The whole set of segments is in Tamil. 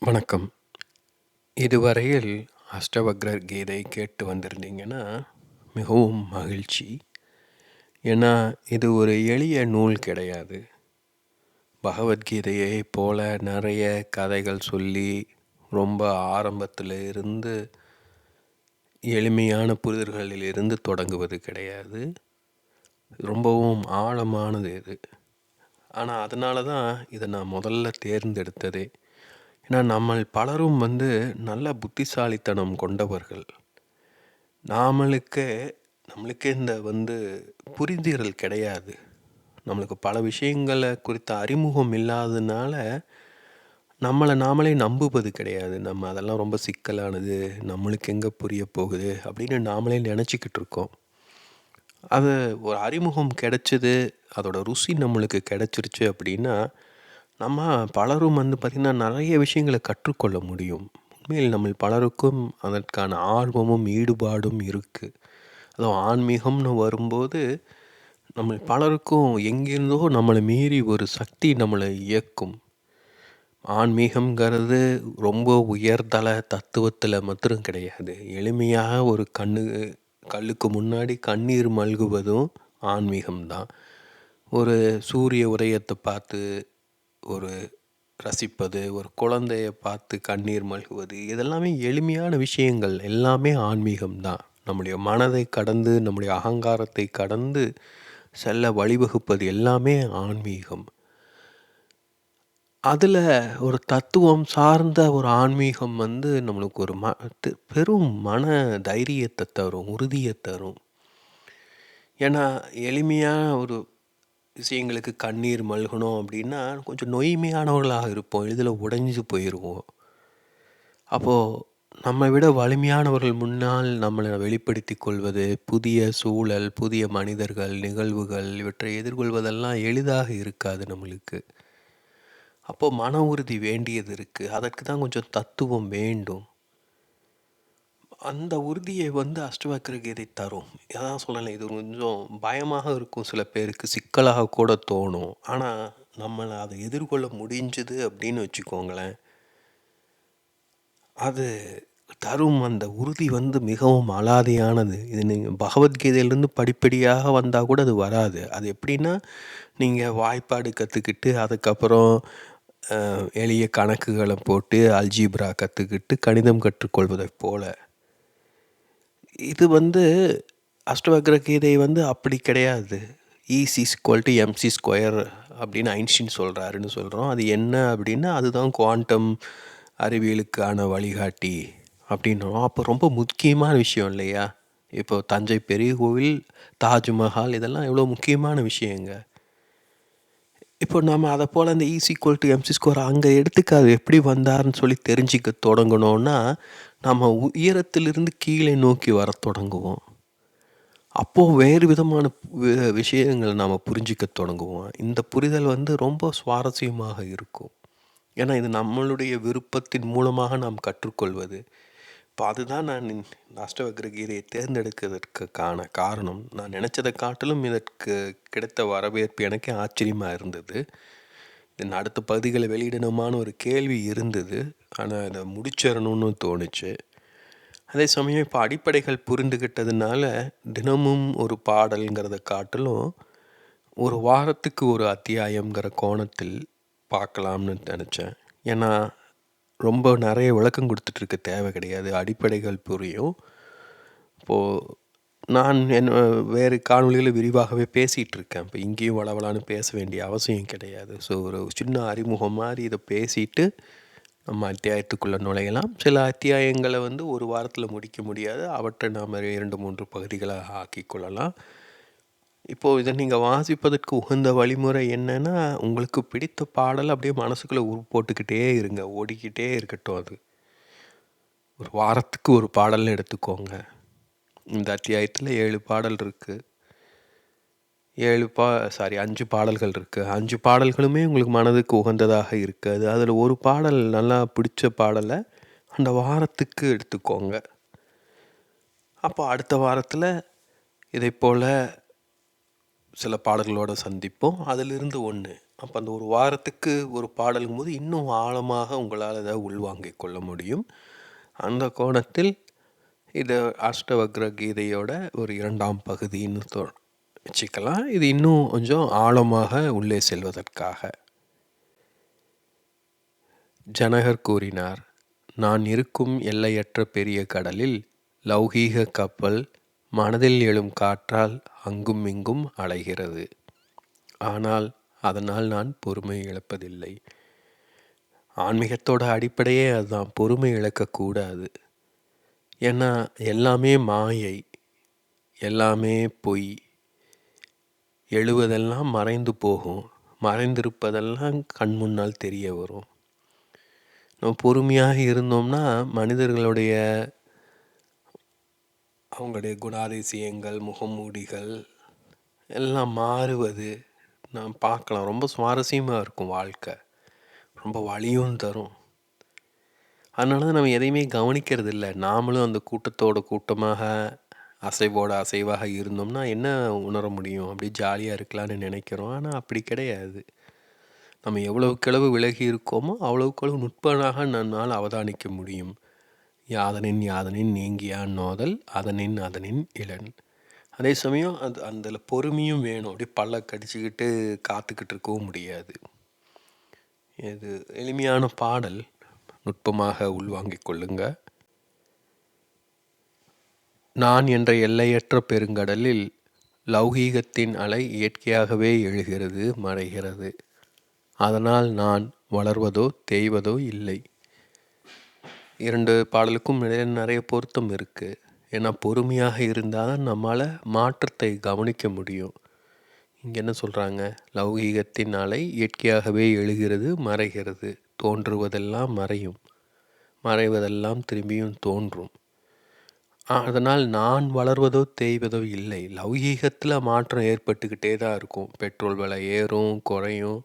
வணக்கம். இதுவரையில் அஷ்டவக்ரர் கீதை கேட்டு வந்திருந்தீங்கன்னா மிகவும் மகிழ்ச்சி. ஏன்னா இது ஒரு எளிய நூல் கிடையாது. பகவத்கீதையை போல நிறைய கதைகள் சொல்லி ரொம்ப ஆரம்பத்தில் இருந்து எளிமையான புரிதல்களில் இருந்து தொடங்குவது கிடையாது. ரொம்பவும் ஆழமானது இது. ஆனால் அதனால தான் இதை நான் முதல்ல தேர்ந்தெடுத்ததே. ஏன்னா நம்மள் பலரும் நல்ல புத்திசாலித்தனம் கொண்டவர்கள். நம்மளுக்கே இந்த புரிதல் கிடையாது. நம்மளுக்கு பல விஷயங்களை குறித்த அறிமுகம் இல்லாததுனால நம்மளை நாமளே நம்புவது கிடையாது. நம்ம அதெல்லாம் ரொம்ப சிக்கலானது, நம்மளுக்கு எங்கே புரிய போகுது அப்படின்னு நாமளே நினச்சிக்கிட்டு இருக்கோம். அது ஒரு அறிமுகம் கிடைச்சிது, அதோட ருசி நம்மளுக்கு கிடைச்சிருச்சு அப்படின்னா நம்ம பலரும் பார்த்திங்கன்னா நிறைய விஷயங்களை கற்றுக்கொள்ள முடியும். உண்மையில் நம்ம பலருக்கும் அதற்கான ஆர்வமும் ஈடுபாடும் இருக்குது. அதுவும் ஆன்மீகம்னு வரும்போது நம்ம பலருக்கும் எங்கேருந்தோ நம்மளை மீறி ஒரு சக்தி நம்மளை இயக்கும். ஆன்மீகம்ங்கிறது ரொம்ப உயர்தள தத்துவத்தில் மாத்திரம் கிடையாது. எளிமையாக ஒரு கல்லுக்கு முன்னாடி கண்ணீர் மல்குவதும் ஆன்மீகம்தான். ஒரு சூரிய உதயத்தை பார்த்து ஒரு ரசிப்பது, ஒரு குழந்தைய பார்த்து கண்ணீர் மல்குவது, இதெல்லாமே எளிமையான விஷயங்கள். எல்லாமே ஆன்மீகம்தான். நம்முடைய மனதை கடந்து, நம்முடைய அகங்காரத்தை கடந்து செல்ல வழிவகுப்பது எல்லாமே ஆன்மீகம். அதில் ஒரு தத்துவம் சார்ந்த ஒரு ஆன்மீகம் நம்மளுக்கு ஒரு பெரும் மன தைரியத்தை தரும், உறுதியை தரும். ஏன்னா எளிமையான ஒரு விஷயங்களுக்கு கண்ணீர் மல்கணும் அப்படின்னா கொஞ்சம் நொய்மையானவர்களாக இருப்போம், எளிதில் உடைஞ்சு போயிடுவோம். அப்போது நம்மை விட வலிமையானவர்கள் முன்னால் நம்மளை வெளிப்படுத்தி கொள்வது, புதிய சூழல், புதிய மனிதர்கள், நிகழ்வுகள் இவற்றை எதிர்கொள்வதெல்லாம் எளிதாக இருக்காது நம்மளுக்கு. அப்போது மன உறுதி வேண்டியது இருக்குது. அதற்கு தான் கொஞ்சம் தத்துவம் வேண்டும். அந்த உறுதியை அஷ்டவக்ர கீதை தரும். அதான் சொல்லலை, இது கொஞ்சம் பயமாக இருக்கும், சில பேருக்கு சிக்கலாக கூட தோணும். ஆனால் நம்மளை அதை எதிர்கொள்ள முடிஞ்சுது அப்படின்னு வச்சுக்கோங்களேன், அது தரும் அந்த உறுதி மிகவும் அலாதியானது. இது நீங்கள் பகவத்கீதையிலேருந்து படிப்படியாக வந்தால் கூட அது வராது. அது எப்படின்னா, நீங்கள் வாய்ப்பாடு கற்றுக்கிட்டு அதுக்கப்புறம் எளிய கணக்குகளை போட்டு அல்ஜீப்ரா கற்றுக்கிட்டு கணிதம் கற்றுக்கொள்வதை போல. இது அஷ்டவக்ர கீதை அப்படி கிடையாது. E=mc² அப்படின்னு ஐன்ஸ்டீன் சொல்கிறாருன்னு சொல்கிறோம். அது என்ன அப்படின்னா, அதுதான் குவாண்டம் அறிவியலுக்கான வழிகாட்டி அப்படின்றோம். அப்போ ரொம்ப முக்கியமான விஷயம் இல்லையா? இப்போ தஞ்சை பெரிய கோவில், தாஜ்மஹால் இதெல்லாம் எவ்வளோ முக்கியமான விஷயங்க. இப்போ நம்ம அதை போல் இந்த E=mc² அங்கே எடுத்துக்காது எப்படி வந்தார்னு சொல்லி தெரிஞ்சிக்க தொடங்கணுன்னா, நம்ம உயரத்திலிருந்து கீழே நோக்கி வர தொடங்குவோம். அப்போது வேறு விதமான விஷயங்களை நாம் புரிஞ்சிக்க தொடங்குவோம். இந்த புரிதல் ரொம்ப சுவாரஸ்யமாக இருக்கும். ஏன்னா இது நம்மளுடைய விருப்பத்தின் மூலமாக நாம் கற்றுக்கொள்வது. இப்போ அதுதான் நான் அஷ்டவக்ர கீதையை தேர்ந்தெடுக்கிறதுக்கான காரணம். நான் நினச்சதை காட்டிலும் இதற்கு கிடைத்த வரவேற்பு எனக்கே ஆச்சரியமாக இருந்தது. இதன் அடுத்த பகுதிகளை வெளியிடணுமான ஒரு கேள்வி இருந்தது. ஆனால் இதை முடிச்சிடணும்னு தோணுச்சு. அதே சமயம் இப்போ அடிப்படைகள் புரிந்துக்கிட்டதுனால தினமும் ஒரு பாடல்ங்கிறத காட்டிலும் ஒரு வாரத்துக்கு ஒரு அத்தியாயங்கிற கோணத்தில் பார்க்கலாம்னு நினச்சேன். ஏன்னா ரொம்ப நிறைய விளக்கம் கொடுத்துட்ருக்க தேவை கிடையாது, அடிப்படைகள் புரியும். இப்போது நான் வேறு காணொலிகளில் விரிவாகவே பேசிகிட்டு இருக்கேன். இப்போ இங்கேயும் வளவலான்னு பேச வேண்டிய அவசியம் கிடையாது. ஸோ ஒரு சின்ன அறிமுகம் மாதிரி இதை பேசிட்டு நம்ம அத்தியாயத்துக்குள்ளே நுழையலாம். சில அத்தியாயங்களை ஒரு வாரத்தில் முடிக்க முடியாது, அவற்றை நாம் 2-3 பகுதிகளாக ஆக்கிக்கொள்ளலாம். இப்போது இதை நீங்கள் வாசிப்பதற்கு உகந்த வழிமுறை என்னென்னா, உங்களுக்கு பிடித்த பாடல் அப்படியே மனசுக்குள்ளே போட்டுக்கிட்டே இருங்க, ஓடிக்கிட்டே இருக்கட்டும். அது ஒரு வாரத்துக்கு ஒரு பாடல்னு எடுத்துக்கோங்க. இந்த அத்தியாயத்தில் 7 பாடல் இருக்குது. 5 பாடல்கள் இருக்குது. 5 பாடல்களுமே உங்களுக்கு மனதுக்கு உகந்ததாக இருக்காது. அதில் ஒரு பாடல் நல்லா பிடிச்ச பாடலை அந்த வாரத்துக்கு எடுத்துக்கோங்க. அப்போ அடுத்த வாரத்தில் இதை போல் சில பாடல்களோட சந்திப்போம். அதிலிருந்து ஒண்ணு. அப்ப அந்த ஒரு வாரத்துக்கு ஒரு பாடலுங்கும்போது, இன்னும் ஆழமாக உங்களால அத உள்வாங்கிக் கொள்ள முடியும். அந்த கோணத்தில் இது அஷ்டவக்ர கீதையோட ஒரு 2ஆம் பகுதின்னு வச்சுக்கலாம். இது இன்னும் கொஞ்சம் ஆழமாக உள்ளே செல்வதற்காக. ஜனகர் கூறினார், நான் இருக்கும் எல்லையற்ற பெரிய கடலில் லௌகீக கப்பல் மனதில் எழும் காற்றால் அங்கும் இங்கும் அலைகிறது. ஆனால் அதனால் நான் பொறுமை இழப்பதில்லை. ஆன்மீகத்தோட அடிப்படையே அதுதான். பொறுமை இழக்கக்கூடாது. ஏன்னா எல்லாமே மாயை, எல்லாமே பொய். எழுவதெல்லாம் மறைந்து போகும், மறைந்திருப்பதெல்லாம் கண் முன்னால் தெரிய வரும். நம்ம பொறுமையாக இருந்தோம்னா மனிதர்களுடைய அவங்களுடைய குணாதிசயங்கள், முகமூடிகள் எல்லாம் மாறுவது நாம் பார்க்கலாம். ரொம்ப சுவாரஸ்யமாக இருக்கும் வாழ்க்கை. ரொம்ப வலியும் தரும். அதனால தான் நம்ம எதையுமே கவனிக்கிறது இல்லை. நாமளும் அந்த கூட்டத்தோட கூட்டமாக அசைவோட அசைவாக இருந்தோம்னா என்ன உணர முடியும்? அப்படியே ஜாலியாக இருக்கலான்னு நினைக்கிறோம். ஆனால் அப்படி கிடையாது. நம்ம எவ்வளவுக்களவு விலகி இருக்கோமோ அவ்வளவுக்களவு நுட்பமாக நம்மால் அவதானிக்க முடியும். யாதனின் யாதனின் நீங்கியான் நோதல் அதனின் அதனின் இளன். அதே சமயம் அதில் பொறுமையும் வேணும். அப்படியே பல்ல கடிச்சிக்கிட்டு காத்துக்கிட்டு இருக்கவும் முடியாது. இது எளிமையான பாடல், நுட்பமாக உள்வாங்கிக் கொள்ளுங்க. நான் என்ற எல்லையற்ற பெருங்கடலில் லௌகீகத்தின் அலை இயற்கையாகவே எழுகிறது, மறைகிறது. அதனால் நான் வளர்வதோ தேய்வதோ இல்லை. 2 பாடலுக்கும் இடையே நிறைய பொருத்தம் இருக்குது. ஏன்னா பொறுமையாக இருந்தால் தான் நம்மால் மாற்றத்தை கவனிக்க முடியும். இங்கே என்ன சொல்கிறாங்க? லௌகீகத்தின் அலை இயற்கையாகவே எழுகிறது, மறைகிறது. தோன்றுவதெல்லாம் மறையும், மறைவதெல்லாம் திரும்பியும் தோன்றும். அதனால் நான் வளர்வதோ தேய்வதோ இல்லை. லௌகீகத்தில் மாற்றம் ஏற்பட்டுக்கிட்டே தான் இருக்கும். பெட்ரோல் விலை ஏறும் குறையும்,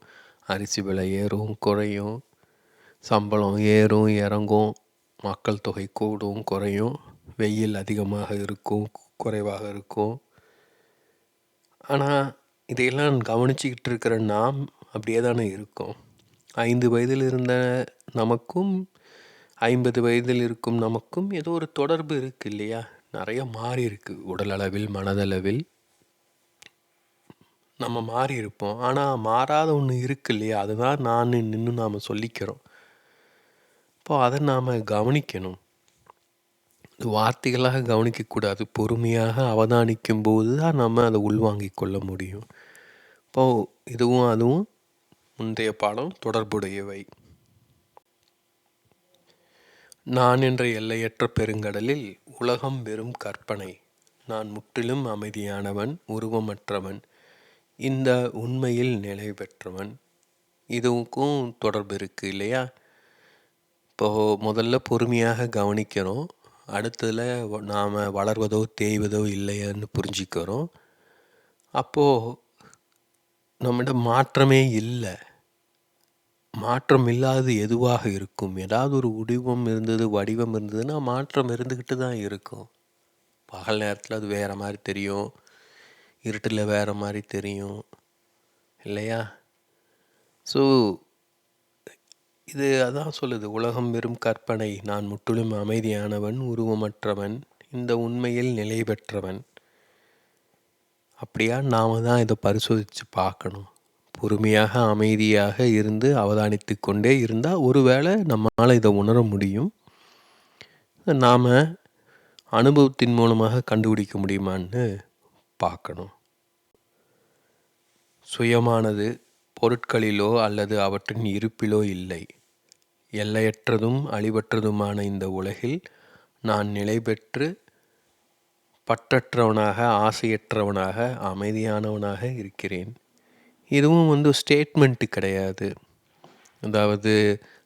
அரிசி விலை ஏறும் குறையும், சம்பளம் ஏறும் இறங்கும், மக்கள் தொகை கூடும் குறையும், வெயில் அதிகமாக இருக்கும் குறைவாக இருக்கும். ஆனால் இதையெல்லாம் கவனிச்சிக்கிட்டு இருக்கிற நாம் அப்படியே தானே இருக்கோம். 5 வயதில் இருந்த நமக்கும் 50 வயதில் இருக்கும் நமக்கும் ஏதோ ஒரு தொடர்பு இருக்குது இல்லையா? நிறைய மாறி இருக்குது. உடலளவில், மனதளவில் நம்ம மாறி இருப்போம். ஆனால் மாறாத ஒன்று இருக்கு இல்லையா? அதுதான் நான் நின்று நாம் சொல்லிக்கிறோம். இப்போ அதை நாம் கவனிக்கணும். வார்த்தைகளாக கவனிக்கக்கூடாது. பொறுமையாக அவதானிக்கும் போது தான் நம்ம அதை உள்வாங்கிக் கொள்ள முடியும். இப்போது இதுவும் அதுவும் முந்தைய பாடம் தொடர்புடையவை. நான் என்ற எல்லையற்ற பெருங்கடலில் உலகம் வெறும் கற்பனை. நான் முற்றிலும் அமைதியானவன், உருவமற்றவன், இந்த உண்மையில் நிலை பெற்றவன். இதுக்கும் தொடர்பு இருக்குது இல்லையா? இப்போது முதல்ல பொறுமையாக கவனிக்கிறோம். அடுத்ததில் நாம் வளர்வதோ தேய்வதோ இல்லையான்னு புரிஞ்சுக்கிறோம். அப்போது நம்மிடம் மாற்றமே இல்லை. மாற்றம் இல்லாதது எதுவாக இருக்கும்? ஏதாவது ஒரு உருவம் இருந்தது, வடிவம் இருந்ததுன்னா மாற்றம் இருந்துக்கிட்டு தான் இருக்கும். பகல் நேரத்தில் அது வேறு மாதிரி தெரியும், இருட்டில் வேறு மாதிரி தெரியும் இல்லையா? ஸோ இது அதான் சொல்லுது, உலகம் வெறும் கற்பனை, நான் முற்றிலும் அமைதியானவன், உருவமற்றவன், இந்த உண்மையில் நிலை பெற்றவன். அப்படியா? நாம் தான் இதை பரிசோதித்து பார்க்கணும். பொறுமையாக அமைதியாக இருந்து அவதானித்து கொண்டே இருந்தால் ஒருவேளை நம்மால் இதை உணர முடியும். நாம் அனுபவத்தின் மூலமாக கண்டுபிடிக்க முடியுமான்னு பார்க்கணும். சுயமானது பொருட்களிலோ அல்லது அவற்றின் இருப்பிலோ இல்லை. எல்லையற்றதும் அழிவற்றதுமான இந்த உலகில் நான் நிலை பெற்று பற்றற்றவனாக, ஆசையற்றவனாக, அமைதியானவனாக இருக்கிறேன். இதுவும் ஸ்டேட்மெண்ட்டு கிடையாது. அதாவது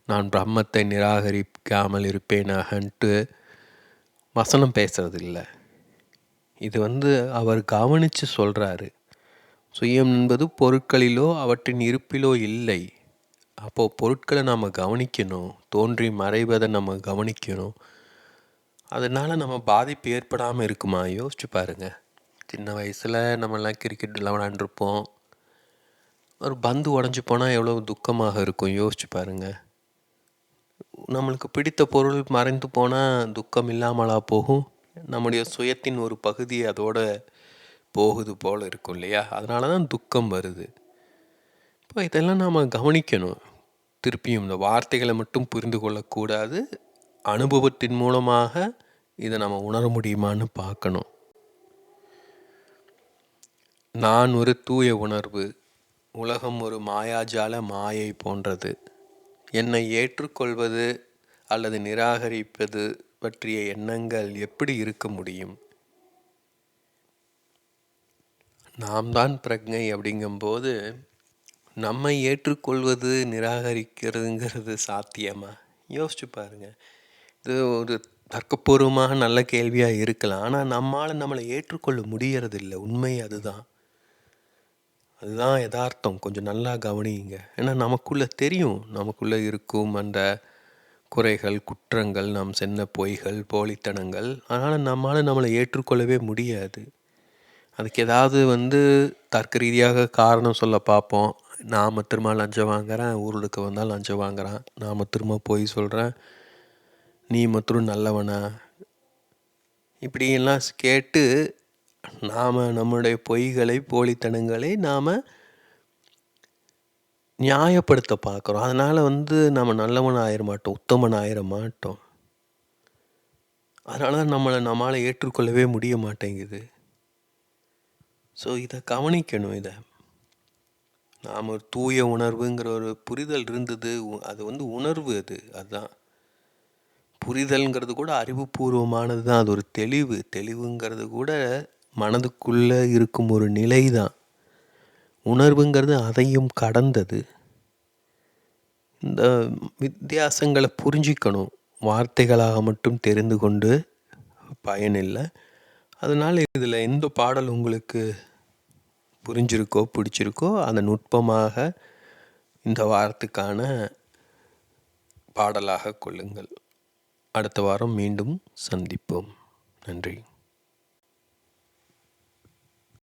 நான் பிரம்மத்தை நிராகரிக்காமல் இருப்பேனாகன்ட்டு வசனம் பேசுறது இல்லை. இது அவர் கவனித்து சொல்கிறாரு. சுயம் என்பது பொருட்களிலோ அவற்றின் இருப்பிலோ இல்லை. அப்போது பொருட்களை நாம் கவனிக்கணும், தோன்றி மறைவதை நம்ம கவனிக்கணும். அதனால் நம்ம பாதிப்பு ஏற்படாமல் இருக்குமா? யோசிச்சு பாருங்கள். சின்ன வயசில் நம்மலாம் கிரிக்கெட்லாம் விளாண்டுருப்போம். ஒரு பந்து உடஞ்சி போனால் எவ்வளோ துக்கமாக இருக்கும், யோசிச்சு பாருங்கள். நம்மளுக்கு பிடித்த பொருள் மறைந்து போனால் துக்கம் இல்லாமலா போகும்? நம்முடைய சுயத்தின் ஒரு பகுதி அதோட போகுது போல் இருக்கும் இல்லையா? அதனால தான் துக்கம் வருது. இப்போ இதெல்லாம் நாம் கவனிக்கணும். திருப்பியும் இந்த வார்த்தைகளை மட்டும் புரிந்து கொள்ளக்கூடாது. அனுபவத்தின் மூலமாக இதை நம்ம உணர முடியுமான்னு பார்க்கணும். நான் ஒரு தூய உணர்வு, உலகம் ஒரு மாயாஜால மாயை போன்றது. என்னை ஏற்றுக்கொள்வது அல்லது நிராகரிப்பது பற்றிய எண்ணங்கள் எப்படி இருக்க முடியும்? நாம் தான் பிரக்ஞை அப்படிங்கும்போது நம்மை ஏற்றுக்கொள்வது நிராகரிக்கிறதுங்கிறது சாத்தியமா? யோசிச்சு பாருங்கள். இது ஒரு தர்க்கபூர்வமாக நல்ல கேள்வியாக இருக்கலாம். ஆனால் நம்மால் நம்மளை ஏற்றுக்கொள்ள முடியறதில்லை. உண்மை அதுதான். அதுதான் யதார்த்தம். கொஞ்சம் நல்லா கவனிங்க. ஏன்னா நமக்குள்ளே தெரியும், நமக்குள்ளே இருக்கும் அந்த குறைகள், குற்றங்கள், நாம் சென்ன பொய்கள், போலித்தனங்கள். அதனால் நம்மால் நம்மளை ஏற்றுக்கொள்ளவே முடியாது. அதுக்கு ஏதாவது தர்க்க ரீதியாக காரணம் சொல்ல பார்ப்போம். நாம் திரும்ப லஞ்சம் வாங்குகிறேன், ஊருக்கு வந்தால் லஞ்சம் வாங்குகிறான். நாம் திரும்ப பொய் சொல்கிறேன், நீ மற்றும் நல்லவனா? இப்படியெல்லாம் கேட்டு நாம் நம்முடைய பொய்களை, போலித்தனங்களை நாம் நியாயப்படுத்த பார்க்குறோம். அதனால் நம்ம நல்லவன் ஆயிட மாட்டோம், உத்தமன் ஆயிட மாட்டோம். அதனால தான் நம்மளால் ஏற்றுக்கொள்ளவே முடிய மாட்டேங்குது. ஸோ இதை கவனிக்கணும். இதை நாம் ஒரு தூய உணர்வுங்கிற ஒரு புரிதல் இருந்தது. அது உணர்வு, அதுதான் புரிதல்ங்கிறது கூட அறிவுபூர்வமானது தான். அது ஒரு தெளிவுங்கிறது கூட மனதுக்குள்ளே இருக்கும் ஒரு நிலை தான். உணர்வுங்கிறது அதையும் கடந்தது. இந்த வித்தியாசங்களை புரிஞ்சிக்கணும். வார்த்தைகளாக மட்டும் தெரிந்து கொண்டு பயனில்லை. அதனால் இதில் எந்த பாடல் உங்களுக்கு புரிஞ்சிருக்கோ, பிடிச்சிருக்கோ, அந்த நுட்பமாக இந்த வாரத்துக்கான பாடலாக கொள்ளுங்கள். அடுத்த வாரம் மீண்டும் சந்திப்போம். நன்றி.